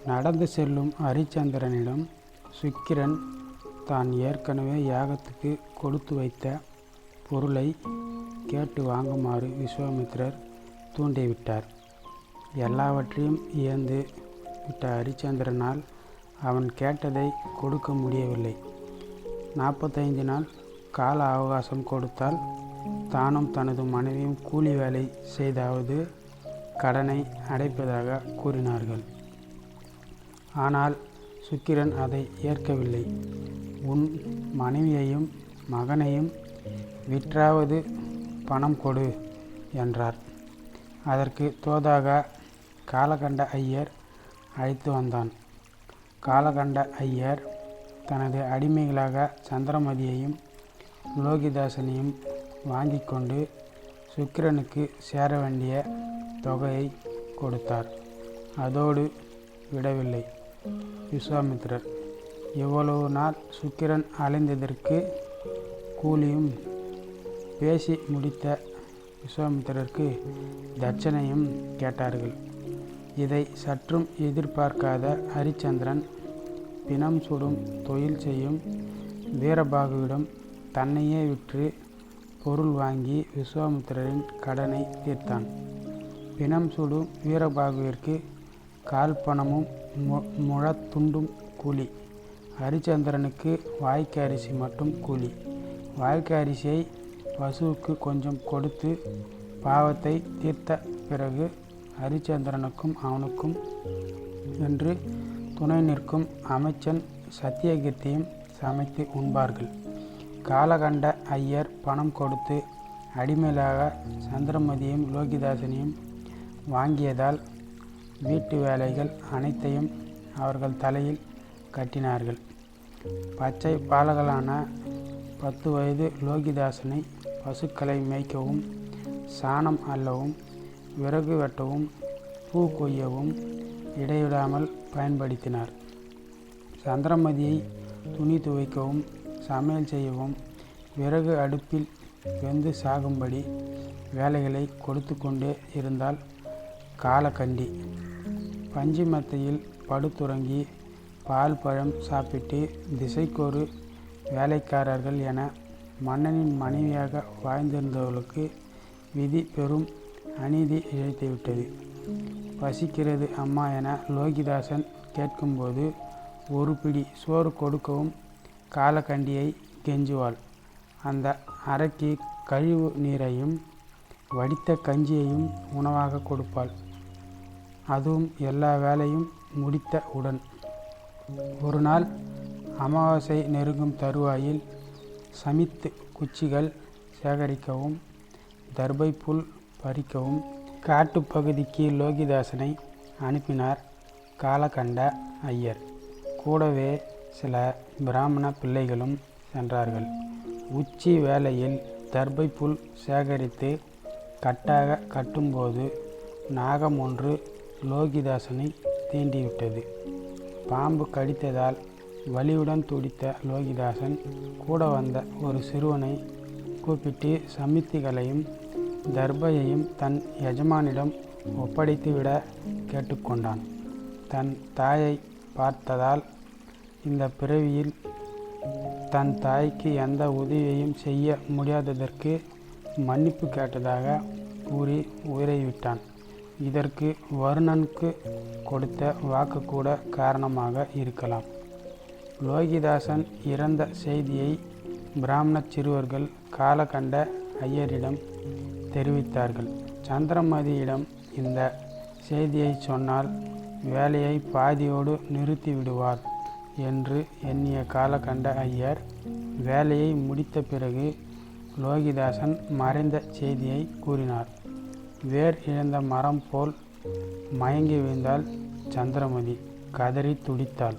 நடந்து செல்லும் ஹரிச்சந்திரனிடம் சுக்கிரன் தான் ஏற்கனவே யாகத்துக்கு கொடுத்து வைத்த பொருளை கேட்டு வாங்குமாறு விஸ்வாமித்திரர் தூண்டிவிட்டார். எல்லாவற்றையும் இழந்து விட்ட ஹரிச்சந்திரனால் அவன் கேட்டதை கொடுக்க முடியவில்லை. 45 நாள் கால அவகாசம் கொடுத்தால் தானும் தனது மனைவியும் கூலி வேலை செய்தாவது கடனை அடைப்பதாக கூறினார்கள். ஆனால் சுக்கிரன் அதை ஏற்கவில்லை. உன் மனைவியையும் மகனையும் விற்றாவது பணம் கொடு என்றார். அதற்கு தோதாக காலகண்ட ஐயர் அழைத்து வந்தான். காலகண்ட ஐயர் தனது அடிமைகளாக சந்திரமதியையும் லோகிதாசனையும் வாங்கி கொண்டு சுக்கிரனுக்கு சேர வேண்டிய தொகையை கொடுத்தார். அதோடு விடவில்லை. விஸ்வாமித்திரர் இவ்வளவு நாள் சுக்கிரன் அலைந்ததற்கு கூலியும் பேசி முடித்த விஸ்வாமித்திரருக்கு தட்சணையும் கேட்டார்கள். இதை சற்றும் எதிர்பார்க்காத ஹரிச்சந்திரன் பிணம் சுடும் தொழில் செய்யும் வீரபாகுவிடம் தன்னையே விற்று பொருள் வாங்கி விஸ்வாமித்திரரின் கடனை தீர்த்தான். பிணம் சுடும் வீரபாகுவிற்கு கால் பணமும் முழத்துண்டும் கூலி. ஹரிச்சந்திரனுக்கு வாய்க்கு அரிசி மட்டும் கூலி. வாய்க்கு அரிசியை பசுவுக்கு கொஞ்சம் கொடுத்து பாவத்தை தீர்த்த பிறகு ஹரிச்சந்திரனுக்கும் அவனுக்கும் என்று துணை நிற்கும் அமைச்சன் சத்தியகீர்த்தியும் சமைத்து உண்பார்கள். காலகண்ட ஐயர் பணம் கொடுத்து அடிமையிலாக சந்திரமதியையும் லோகிதாசனையும் வாங்கியதால் வீட்டு வேலைகள் அனைத்தையும் அவர்கள் தலையில் கட்டினார்கள். பச்சை பாலகளான 10 வயது லோகிதாசனை பசுக்களை மேய்க்கவும், சாணம் அள்ளவும், விறகு வெட்டவும், பூ கொய்யவும் இடைவிடாமல் பயன்படுத்தினார். சந்திரமதியை துணி துவைக்கவும், சமையல் செய்யவும், விறகு அடுப்பில் வெந்து சாகும்படி வேலைகளை கொடுத்து கொண்டே இருந்தால் காலகண்டி. பஞ்சுமெத்தையில் படுத்துறங்கி பால் பழம் சாப்பிட்டு திசைக்கொரு வேலைக்காரர்கள் என மன்னனின் மனைவியாக வாழ்ந்திருந்தவர்களுக்கு விதி பெரும் அநீதி இழைத்துவிட்டது. பசிக்கிறது அம்மா என லோகிதாசன் கேட்கும்போது ஒரு பிடி சோறு கொடுக்கவும் காலகண்டியை கெஞ்சுவாள். அந்த அறைக்கு கழிவு நீரையும் வடித்த கஞ்சியையும் உணவாக கொடுப்பாள். அதுவும் எல்லா வேலையும் முடித்த உடன். ஒரு நாள் அமாவாசை நெருங்கும் தருவாயில் சமித்து குச்சிகள் சேகரிக்கவும், தர்பை புல் பறிக்கவும் காட்டுப்பகுதிக்கு லோகிதாசனை அனுப்பினார் காலகண்ட ஐயர். கூடவே சில பிராமண பிள்ளைகளும் சென்றார்கள். உச்சி வேளையில் தர்பை புல் சேகரித்து கட்டாக கட்டும்போது நாகம் ஒன்று லோகிதாசனை தீண்டிவிட்டது. பாம்பு கடித்ததால் வலியுடன் துடித்த லோகிதாசன் கூட வந்த ஒரு சிறுவனை கூப்பிட்டு சமித்திகளையும் தர்பையையும் தன் எஜமானிடம் ஒப்படைத்துவிட கேட்டுக்கொண்டான். தன் தாயை பார்த்ததால் இந்த பிறவியில் தன் தாய்க்கு எந்த உதவியையும் செய்ய முடியாததற்கு மன்னிப்பு கேட்டதாக கூறி உயிரை விட்டான். இதற்கு வருணனுக்கு கொடுத்த வாக்கு கூட காரணமாக இருக்கலாம். லோகிதாசன் இறந்த செய்தியை பிராமண சிறுவர்கள் காலகண்ட ஐயரிடம் தெரிவித்தார்கள். சந்திரமதியிடம் இந்த செய்தியை சொன்னால் வேலையை பாதியோடு நிறுத்திவிடுவார் என்று எண்ணிய காலகண்ட ஐயர் வேலையை முடித்த பிறகு லோகிதாசன் மறைந்த செய்தியை கூறினார். வேர் இழந்த மரம் போல் மயங்கி விழுந்தாள் சந்திரமதி. கதறி துடித்தாள்.